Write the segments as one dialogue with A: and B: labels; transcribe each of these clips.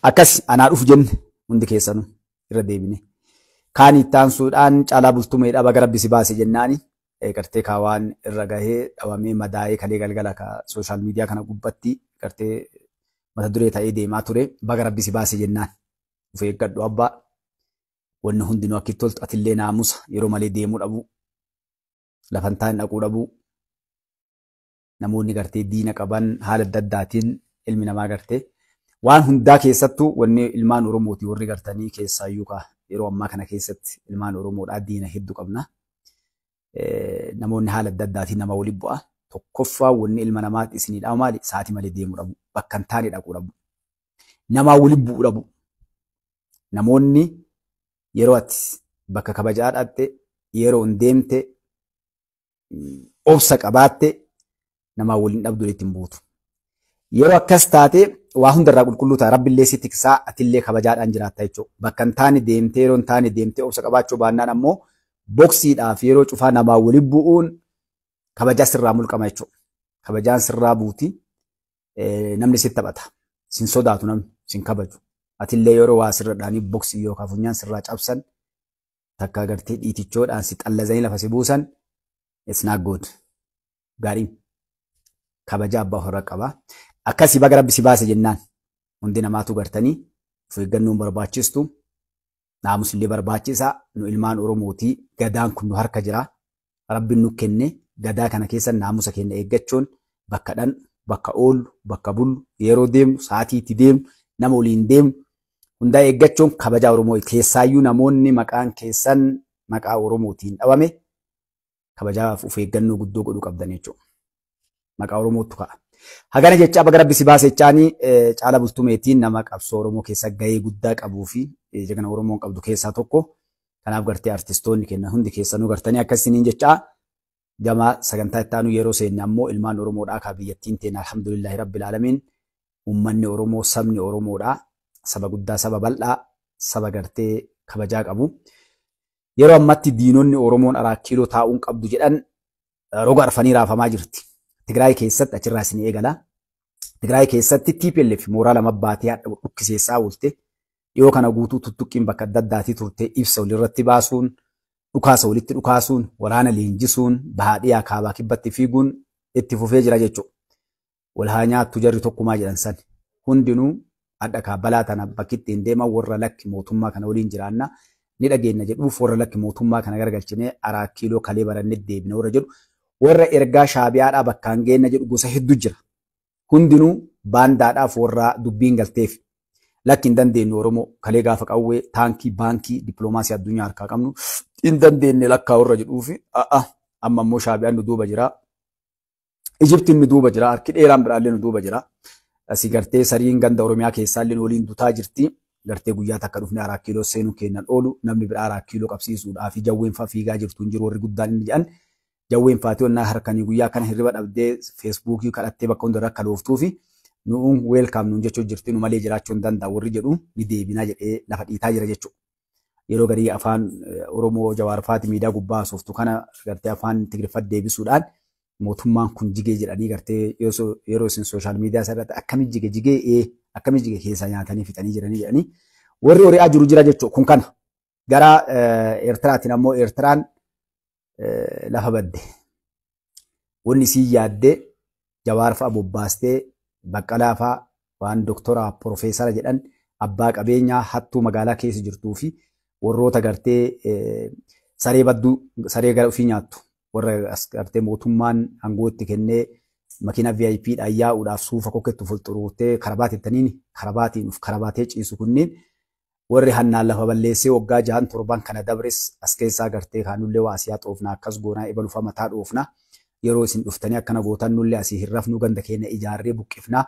A: akkas anaa dhuf jenne hundi keessanu irra deebine. Kaan ittaan suudhaan caalaa bultumeedha baga rabbi si baase jennaani gartee kaawaan irra gahee dhawamee madaa'ee kalee galgala ka sooshaal miidiyaa kana gubbatti gartee mata duree ta'ee deemaa ture baga rabbi si baase jennaan. Of eeggadhu abbaa wanni hundinuu akka toltu atillee naamusa yeroo malee deemuu dhabu lafantaan dhaquu dhabu namoonni gartee diina qaban haala adda addaatiin ilmi namaa gartee waan hundaa keessattuu wanni ilmaan Oromooti warri gartanii keessaayyuu yeroo ammaa kana keessatti ilmaan Oromoodhaa diina hedduu qabna. Namoonni haala adda addaatiin nama waliin bu'a. Tokkoffaa wanni ilma namaatti isiniidhaa maali? Sa'aatii malee deemuu dhabu. Bakka hin taane dhaquu dhabu. Namaa waliin bu'uu dhabu. Namoonni yeroo ati bakka kabajaa dhaqxe yeroo hin deemte obsa qabaatte namaa waliin dhabdu ittiin buutu. Yeroo akkas taate waa hundarraa qulqulluu ta'a. Rabbi illee si tiksaa atillee kabajaadhaan jiraatta jechuudha. Bakka hin taane deemtee yeroo hin taane deemtee obsa qabaachuu baannaan ammoo boksiidhaaf yeroo cufaa namaa waliin bu'uun kabajaa sirraa mulqama jechuudha. Kabajaan sirraa buuti namni si taphata. Sin sodaatu namni sin kabaju. Atillee yeroo waa sirradhaanii boksii yookaan funyaan sirraa cabsan takka agartee dhiitichoodhaan si xallazanii lafa si buusan it's not good. Gaarii kabajaa abbaa horra qaba. Akkasii baga rabbi si baase jennaan hundi namaatu gartanii of eeggannoon barbaachistu naamusillee barbaachisaa nu ilmaan Oromootii gadaan kun nu harka jira. Rabbiin nu kenne gadaa kana keessa naamusa keenya eeggachuun bakka dhan bakka oollu bakka bullu yeroo deemnu sa'aatii itti deemnu nama waliin deemnu hundaa eeggachuun kabajaa Oromoo keessaayyuu namoonni maqaan keessan maqaa Oromootiin dhabame kabajaaf of eeggannoo guddoo godhuu qabdan jechuudha. Maqaa Oromootu ka'a. Hagana jecha baga rabbi si baase jechaanii Caalaa Bultumeetiin nama qabsoo Oromoo keessa gahee guddaa qabuu fi jagana Oromoon qabdu keessaa tokko. Kanaaf gartee artistoonni kennan hundi keessanuu gartanii akkasiniin jechaa gama sagantaa ittaanuu yeroo seenne ammoo ilmaan Oromoodhaa kaa biyyattiin teenya alhamdulillahi rabbil aalamiin uummanni Oromoo sabni Oromoodhaa saba guddaa saba bal'aa saba gartee kabajaa qabu. Yeroo ammatti diinonni Oromoon araakkiiloo taa'uun qabdu jedhan roga arfanii raafamaa jirti. Tigraay keessatti achirraa isin eegala. Tigraay keessatti TPLF mooraa lama baatee hadha dhukkiseessaa oolte. Dhiyoo kana guutuu tuttuqqiin bakka adda addaatii turte ibsa walirratti baasuun, dhukaasa walitti dhukaasuun, waraana leenjisuun, baadiyyaa kaabaa kibbatti fiiguun itti fufee jira jechuudha. Wal haa nyaattu jarri tokkumaa jedhan san. Hundinuu adda kaabbalaa tana bakki ittiin deeman warra lakki mootummaa kana waliin jiraanna ni dhageenya jedhuuf warra lakki mootummaa kana garagalchinee araakkiiloo kalee barannee deebina warra jedhu. Warra ergaa shaabiyaadhaa bakkaan geenna jedhu gosa hedduu jira. Hundinuu baandaadhaaf warra dubbiin galteef lakki hin dandeenye Oromoo kalee gaafa qawwee taankii baankii dippiloomaasii addunyaa harkaa qabnu hin dandeenye lakkaa warra jedhuufi amma immoo shaabiyaan nu duuba jira. Ijiptiin nu duuba jira. Harki dheeraan biraallee nu duuba jira. Asii gartee sariin ganda Oromiyaa keessaallee waliin dutaa jirti. Gartee guyyaa takka dhufnee araakkiiloo seenuu kennan oolu namni biraa araakkiiloo qabsiisuudhaa fi jawween fa'aa fiigaa jirtu hin jiru warri guddaan inni jedhan. Jawween fa'aati onnaa harkanii guyyaa kana hirriba dhabdee feesbuukii kadhattee bakka hundarra akka looftuu fi nuun weelkaam nuun jechuu jirti nu malee jiraachuu hin danda'u warri jedhu ni deebinaa jedhee lafa dhiitaa jira jechuudha. Yeroo garii afaan Oromoo Jawaarfaati miidiyaa gubbaa sooftu kana gartee afaan Tigriffat deebisuudhaan mootummaan kun jigee jedhanii gartee yeroo isin sooshaal miidiyaa irratti akkami jigee akkami jige keessa nyaatanii fixanii jiranii jedhanii warri hori'aa jiru jira jechuudha. Kun kana gara Eertiraatiin ammoo Eertiraan lafa badde. Wanni sii yaaddee Jawaar fa'a bobbaastee Baqqalaa fa'a waan doktoraa Profeesara jedhan abbaa qabeenyaa hattuu magaalaa keessa jirtuu fi warroota gartee saree badduu saree gara ofii nyaattu warra gartee mootummaan aangootti kennee makiina VIP dhaan yaa'uudhaaf suufa kokkeettu fulxuruutee karabaatiin karabaatee ciisu kunniin warri hannaan lafa balleessee waggaa 6-7 kana dabres as keessaa gartee kaanullee waa asiyaa xoofna akkas goonaa ebalufa mataa dhoofna yeroo isin dhuftanii akkana gootan nullee asii hin rafnu ganda keenya ijaarree buqqifna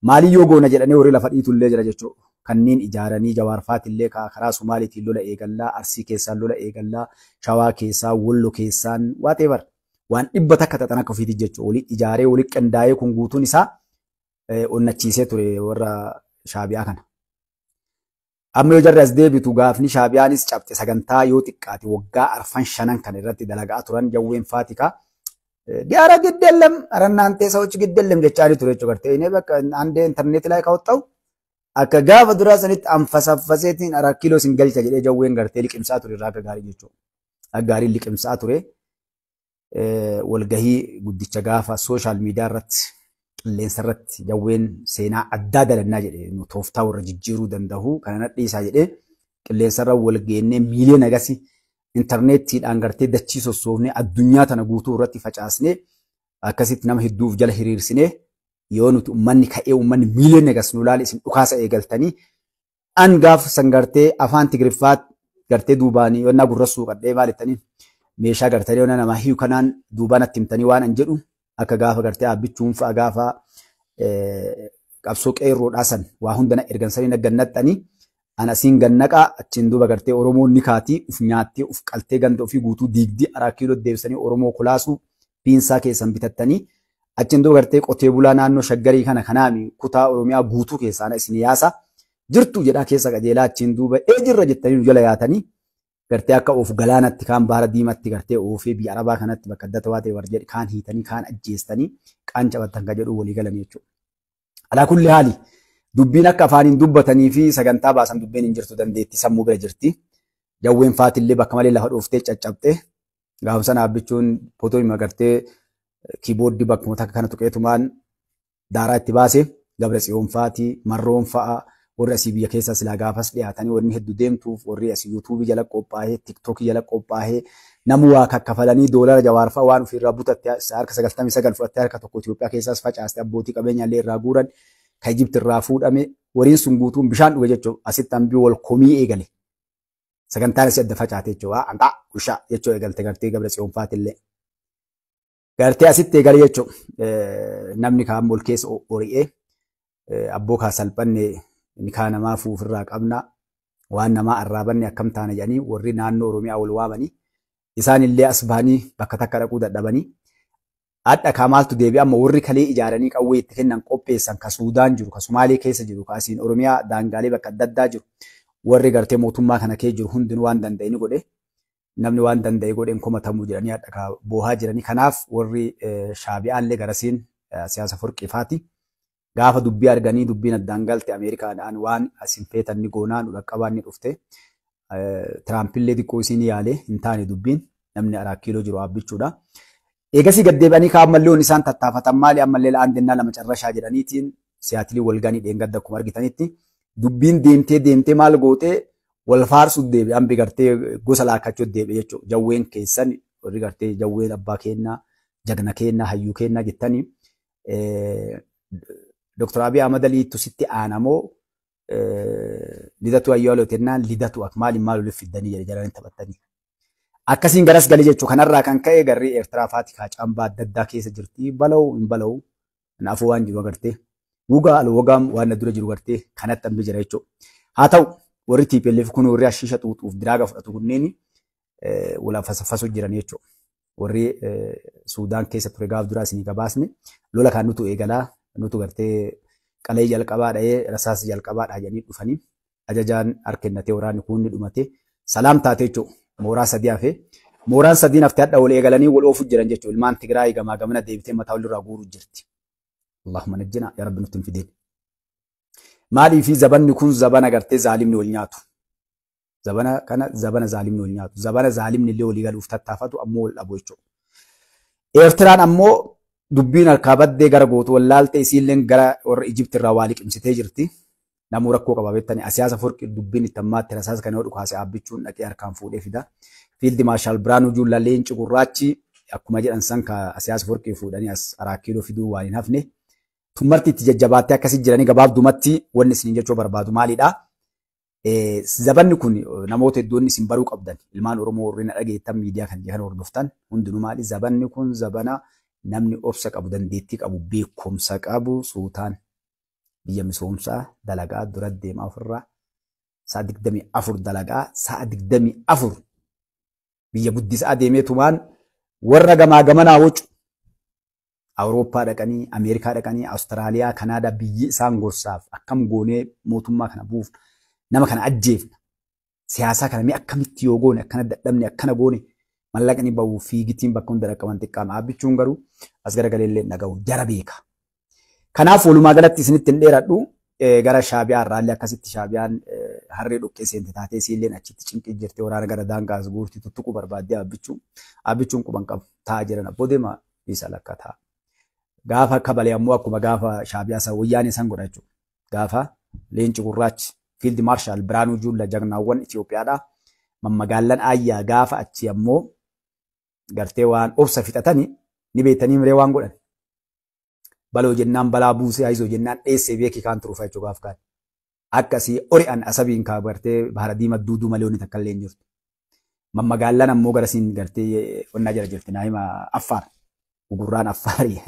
A: maaliyyoo goona jedhanii warri lafa dhiitullee jira jechuudha. Kanneen ijaaranii Jawaarfaatillee karaa Sumaaliitiin lola eegallaa, Arsii keessaan lola eegallaa, Shawaa keessaa, Wollo keessaan whatever waan dhibba takka xaxan akka ofiiti jechuudha. Waliin ijaaree waliin qindaa'ee kun guutuun isaa onnachiisee ture warra Shaabiyaa kana. Amma yoo jarri as deebitu gaafni Shaabiyaanis cabxe sagantaa yoo xiqqaate waggaa 4-5 kan irratti dalagaa turan jawween Faatikaa. Diyaara giddeellam arannaan teessa hojii giddeellam jechaa ture jechuudha. Gartee inni bakka andee intarneetii laa kaawwatta'u akka gaafa duraa sanitti anfasaffaseetiin ara kiiloo sin galcha jedhee jawween gartee liqimsaa ture irraa akka gaarii jechuudha. Akka gaarii liqimsaa ture walgahii guddicha gaafa sooshaal miidiyaa irratti qilleensa irratti jawween seenaa addaa dalannaa jedhee nu tooftaa warra jijjiiruu danda'u kana nadhiisaa jedhee qilleensa irra wal geennee miiliyoona agasii intarneettiidhaan gartee dachii sossoofnee addunyaa tana guutuu irratti facaasnee akkasitti nama hedduuf jala hiriirsinee yoo nuti uummanni ka'ee uummanni miiliyoona agas nu ilaale isin dhukaasa eegaltanii an gaafa san gartee afaan Tigiriffaat gartee duubaanii yonnaa gurrassuu qadhee maalittanii meeshaa gartanii yonna namaa hiyu kanaan duubaan atti himtanii waan an jedhu akka gaafa gartee abbichuun fa'a gaafa qabsoo qeerroodhaa san waa hundana ergansanii naggannaxxanii ana siin gannaqaa achiin duuba gartee Oromoon ni kaatii uf nyaattee uf qaltee ganda ofii guutuu diigdii araa kiiloo deebisanii Oromoo kulaasuu piinsaa keessan bitattanii achiin duuba gartee qotee bulaa naannoo shaggarii kana kanaami kutaa Oromiyaa guutuu keessaan isin yaasa jirtu jedhaa keessa qajeelaa achiin duuba jirra jettanii jala yaatanii gartee akka of galaanatti kaan baara diimatti gartee oofee biyya Arabaa kanatti bakka adda ta'aa ta'e warra kaan hiitanii kaan ajjeestanii kaan cabatan ka jedhu walii galan jechuudha. Alaa kulli haali dubbiin akka afaaniin dubbatanii fi sagantaa baasan dubbiin hin jirtu dandeetti sammuu bira jirti. Jawween faatillee bakka malee lafa dhooftee caccabtee gaafa sana abbichuun footoo hima gartee kiiboordii bakkuma takka kana tuqeetumaan daaraa itti baase Gabra Tsiyoon faatii marroon fa'a warri asii biyya keessa silaa gaafas dhiyaatanii warri hedduu deemtuuf warri asii yuutuubii jala qophaa'ee tiktookii jala qophaa'ee namu waa kakkafalanii doolara jawaarfaa waan ofirraa butatte harka 99 fudhattee harka tokko Itoophiyaa keessaas facaaste abbootii qabeenyaallee irraa guuran kan Ijipti irraa fuudhame wariin sun guutuun bishaan dhuge jechuudha. Asitti hambii wal komii eegale. Sagantaan asii adda facaate jechuudha. Anqaa ushaa jechuudha eegalte gartee Gabra Tsiyoon faatillee. Gartee asitti eegale jechuudha. Namni kaan ol keessa ori'ee abboo kaa salphanne ni kaa namaa fuufirraa qabna waan namaa arraabanne akkam taana jedhanii warri naannoo Oromiyaa wal waamanii isaan illee as bahanii bakka takka dhaquu dadhabanii adda kaamaaltu deebi'a amma warri kalee ijaaranii qawwee itti kennan qopheessan ka Suudaan jiru ka Sumaalee keessa jiru ka asiin Oromiyaa daangaalee bakka adda addaa jiru warri gartee mootummaa kana keessa jiru hundinuu waan danda'e ni godhe namni waan danda'e godheen komatamuu jedhanii adda ka boohaa jiranii kanaaf warri Shaabiyaallee garasiin siyaasa furqifaati. Gaafa dubbii arganii dubbiin addaan galte Ameerikaadhaan waan asin feetan ni goonaa nu dhaqqabaan ni dhufte. Tiraampillee xiqqoo isiin yaale hin taane dubbiin namni araa kiiloo jiru abbichuudha. Eegasii gaddeebanii kaa ammallee on isaan tattaafatan maali ammallee la'aandennaa lama carrashaa jedhaniitiin siyaatilii walganii dheengadda akkuma argitanitti dubbiin deemtee maal gootee wal faarsuuf deebi'e hambi gartee gosa laakkachuuf deebi'e jechuudha. Jawween keessan warri gartee jawween abbaa kennaa jagna kennaa hayyuu kennaa jettanii Dr. Abiy Ahmed Ali tusitti aanamoo lidatu ayyaaloo tennaan lidatu akmaaliin maal olif fiddanii jedhanii taphatanii. Akkasiin garas galee jechuudha. Kanarraa kan ka'e garri Eertiraa faati kaacambaa adda addaa keessa jirti. Bala'u hin bala'u. Kanaafuu waan jiru agartee. Wugaa alwagaam waan dura jiru agartee kanatti hambi jira jechuudha. Haa ta'u warri TPLF kun warri ashiisha xuuxuuf diraaga fudhatu kunneen wala fasaffasu jiran jechuudha. Warri Suudaan keessa ture gaaf duraa isinii gabaasne lola kan nutu eegalaa nutu gartee qalee jalqabaa dha'ee rasaas jalqabaa dha'anii dhufanii ajajaan harkennatee waraanni kun ni dhumate salaam taatee jechuudha. Mooraa sadii hafee mooraan sadiin haftee hadha wal eegalanii wal oofu jiran jechuudha. Ilmaan Tigraay gamaa gamana deebitee mataa walirraa guuruu jirti. Allahumma najjina yaa rabbi nutti hin fideen. Maalii fi zabanni kun zabana gartee zaalimni wal nyaatu. Zabana kana zabana zaalimni wal nyaatu. Zabana zaalimni illee walii galuuf tattaafatu ammoo wal dhabu jechuudha. Eertiraan ammoo dubbiin harkaa baddee gara gootu wallaaltee isiilleen gara warra Ijipti irraa waa liqimsitee jirti. Namuu rakkoo qaba beektanii asiyaasa furqi dubbiin itti ammaatti rasaasa kana hodhu kaasee abbichuun dhaqee harkaan fuudhee fida. Fiildi Maashaal Biraanuu Juullaa leenci gurraachi akkuma jedhan san ka asiyaasa furqii fuudhanii as araa kiiloo fiduu waan hin hafne. Tummarti itti jajjabaattee akkasii jiranii gabaabdumatti wanni isin jechuu barbaadu maalidha? Zabanni kun namoota hedduun isin baruu qabdan. Ilmaan Oromoo warreen dhageettan miidiyaa kan jedhan hordoftan hundinuu maali? Zabanni kun zabana namni obsa qabu dandeettii qabu beekumsa qabu suutaan. Biyya misoomsaa dalagaa dura deemaa ofirraa sa'a 24 dalagaa sa'a 24 biyya guddisaa deemeetumaan warra gamaa gamanaa wucu Awurooppaa dhaqanii Ameerikaa dhaqanii Awustiraaliyaa Kanaadaa biyyi isaan gorsaaf akkam goonee mootummaa kana buuf nama kana ajjeefna siyaasaa kana mee akkamitti yoo goone akkana dadhabne akkana goone mallaqni ba'uu fiigitiin bakka hunda dhaqqaban xiqqaama abbichuun garuu as garagalee illee dhaga'u jara beeka. Kanaaf walumaa galatti isinitti hin dheeradhu gara Shaabiyaa irraallee akkasitti Shaabiyaan harree dhoqqee seente taatee siilleen achitti cinqii jirti waraana gara daangaas guurti tuttuquu barbaaddee abbichuun quban qabu taa'aa jiran abboo deema isa lakka ta'a. Gaafa akka balee ammoo akkuma gaafa Shaabiyaa san wayyaanee san godha jechuudha. Gaafa leenci gurraachi fiild maarshaal Biraanuu Juulla jagnaawwan Itoophiyaadha. Mammagaallan ayyaa gaafa achi ammoo gartee waan obsa fixatanii ni beektanii miree waan godhan. Baloo jennaan balaa buusee haizoo jennaan dheessee beekii kaan turuufa jechuudha gaaf kaan. Akkasii ori'an asabiin kaa gartee baara diimaa duuduu malee onni takka illee hin jirtu. Mammagaallan ammoo garasiin gartee onnaa jala jirti naayima Affaar. Gugurraan Affaarii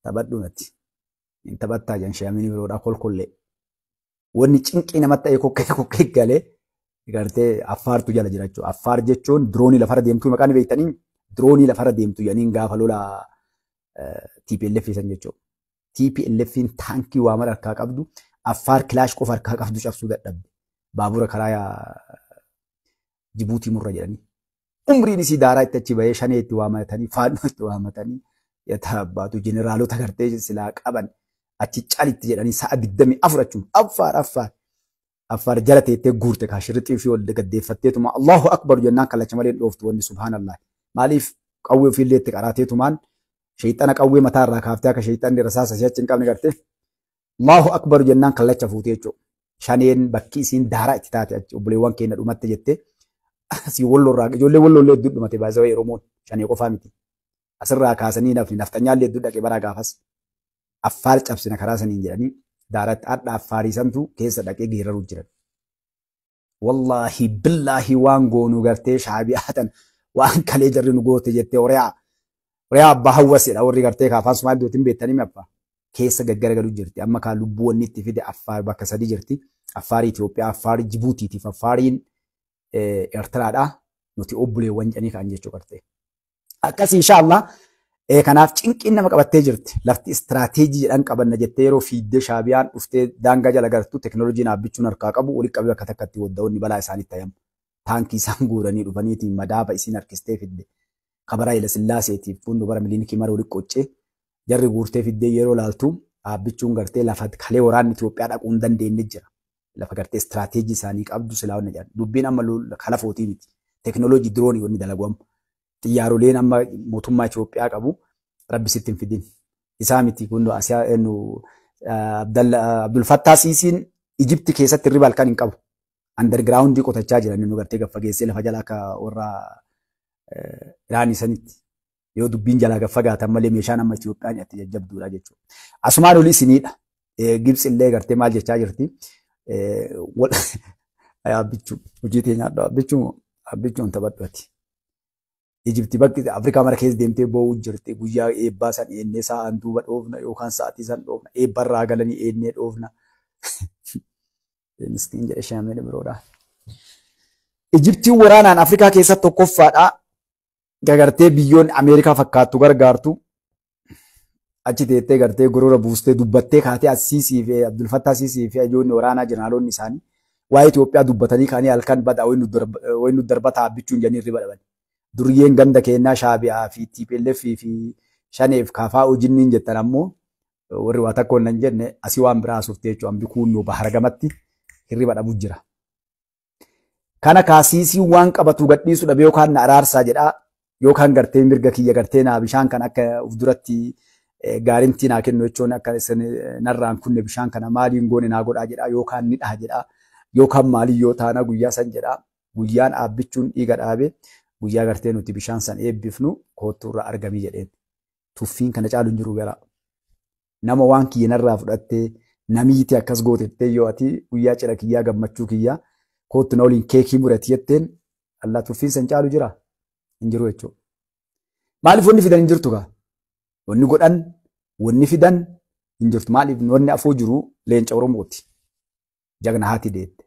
A: taphadhu natti. Taphattaa jan shaamini biroodhaa kolkollee. Wanni cinqii namatti ta'e kokkee galee gartee Affaartu jala jira jechuudha. Affaar jechuun diroonii lafarra deemtuu maqaan beektanii diroonii lafarra deemtu yaniin gaafa lola TPLF san jechuudha. TPLFin taankii waa mara harkaa qabdu Affaar kilaash qofa harkaa qabdu cabsuu dadhabde. Baabura karaa Jibuutii murra jedhanii. Umriin isii daaraa itti achi bahee shanee itti waamatanii faannoo itti waamatanii yatabbaatu jeneraalota gartee silaa qaban achi calitti jedhanii sa'a 24 achuun Affaar jala teettee guurte kaashirrixii fi ol gaddeeffatteetuma Allahu akbar jennaan kallacha malee dhooftu wanni subhaanallah. Maaliif qawwee ofiillee itti qaraateetumaan shayxana qawwee mataa irraa kaaftee akka shayxanni rasaasa si'achi hin qabne gartee Allahu akbar jennaan kallacha fuutee jechuudha. Shaneen bakki isiin daaraa itti taate achi obboleewwan keenya dhumatte jettee asii walloo irraa ijoollee walloo illee hedduu dhumate baay'ee waa'ee Oromoon shanee qofaa miti. Asirraa kaasanii nafni nafxanyaallee hedduu dhaqee baraa gaafas Affaar cabsina karaa saniin jedhanii daaratti adda Affaarii santu keessa dhaqee geeraruu jiran. Wallaahi billaahi waan goonuu gartee Shaabiyaatan waan kalee jarri nu goote jettee Horiyaa abbaa hawwasidha warri gartee kaafaan Sumaalee dootiin beektanii maffa keessa gaggaragaluu jirti. Amma kaan lubbuun itti fide Affaar bakka sadii jirti. Affaarii Itoophiyaa, Affaarii Jibuutiitiif, Affaariin Eertiraadha. Nuti obboleewwan jedhanii kan jechuu gartee. Akkas inshaallah kanaaf cinqiin nama qabattee jirti. Lafti istiraateejii jedhan qabanna jettee yeroo fiiddee Shaabiyaan dhuftee daangaa jala gartuu teknooloojiin dhaabbichuun harkaa qabu walitti qabee bakka takkatti waddaa'onni balaa isaaniitti ta'amu. Taankii isaan guuranii dhufaniitiin madaaba isiin harkistee fidde. Kabaraa Haile Sillaaseetiif fuundu bara miliinikii mara walitti qoccee jarri guurtee fiddee yeroo laaltu dhaabbichuun gartee lafa kalee waraanni Itoophiyaa dhaquu hin dandeenye jira. Lafa gartee istiraateejii isaanii qabdu silaa honna jedhan. Dubbiin amma kalafootii miti. Teknooloojii diroonii wanni dalagamu. Xiyyaaroleen amma mootummaa Itoophiyaa qabu rabbi sitti hin fidin. Isaa miti kun Abdul Fattah Siisiin Ijipti keessatti hirriba halkan hin qabu. Undergroundii qotachaa jiran nu gartee gaffageessee lafa jala akka warra Iraanii sanitti. Yoo dubbiin jalaa gaffagaatan malee meeshaan amma Itoophiyaan itti jajjabduudha jechuudha. Asumaan olii isiniidha. Gibsi illee gartee maal jechaa jirti. Abbichuu hojii teenyaadha. Abbichuun taphadhuati. Ijipti bakki Afrikaa mara keessa deemtee boo'uu jirti. Guyyaa eebbaa san eennee sa'aan duuba dhoofna yookaan sa'aatii san dhoofna. Eebbarraa galanii eennee dhoofna. Miskiin jedhe shaameen biroodha. Ijiptiin waraanaan Afrikaa keessatti tokkoffaadha. Gartee biyyoon Ameerikaa fakkaattu gargaartu. Achi teettee gartee gorora buustee dubbattee kaatee Asiisii fi Abdul Fattah Asiisii fi ijoollee waraanaa jeneraaloonni isaanii waa'ee Itoophiyaa dubbatanii kaanii halkan badaa wayinu darbataa abbichuun janii irri badhaban. Duriyyeen ganda keenyaa Shaabiyaa fi TPLF fi shaneef kaafaa hojiinniin jettan ammoo warri waa takkoon nan jenne asii waan biraa asuuftee jechuudha. Ambi kuunnoo bahara gamatti hirri badhabu jira. Kana kaasiisii waan qabatu gadhiisu dhabe yookaan na araarsaa jedhaa yookaan gartee mirga kiyya gartee naa bishaan kan akka uf duratti gaarintii naa kennu jechuun akka narraan kunne bishaan kana maaliin goone naa godhaa jedhaa yookaan ni dhaha jedhaa yookaan maalii yoo taana guyyaa san jedhaa guyyaan dhaabbichuun dhiiga dhaabe guyyaa gartee nuti bishaan san eebbifnu koottuurraa argamii jedheen. Tuffiin kana caalu hin jiru gara. Nama waan kiyya narraa fudhattee namiiti akkas gootettee yoo ati guyyaa cidha kiyyaa gammachuu kiyyaa koottu na waliin keekii murati jetteen allaa tuffiin san caalu jira hin jiru jechuudha. Maaliif wanni fidan hin jirtu gaa? Wanni godhan wanni fidan hin jirtu. Maaliif wanni afoo jiru leenca Oromooti. Jagna haati deette.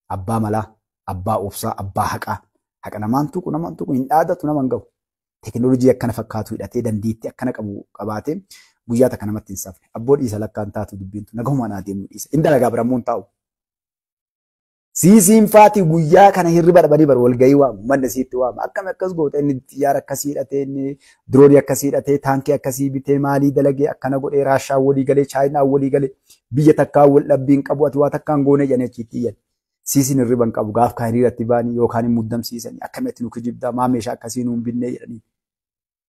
A: Abbaa malaa, abbaa obsaa, abbaa haqaa. Haqa namaan tuqu hin dhaadatu nama hin gahu. Teknooloojii akkana fakkaatu hidhatee dandeettii akkana qabu qabaatee guyyaa takka namatti hin safne. Abboo dhiisa lakkaan taatu dubbiintu nagahumaan haa deemu dhiisa. Inni dalagaa biramuun taa'u. Siisiin faati guyyaa kana hirriba dhabanii bar walgahii waamu manna siitti waamu akkam akkas goota inni xiyyaara akkasii hidhatee inni diroonii akkasii hidhatee taankii akkasii bitee maalii dalagee akkana godhee Raashaa walii galee Chaayinaa walii galee biyya takkaa wal dhabbiin qabu ati waa takkaan goone jedhanii achitti iyyan. Siisiin hirriban qabu gaaf kan hiriiratti baanii yookaan hin muddamsiisanii akkamitti nu kijibdaa maa meeshaa akkasii nuun binnee jedhanii.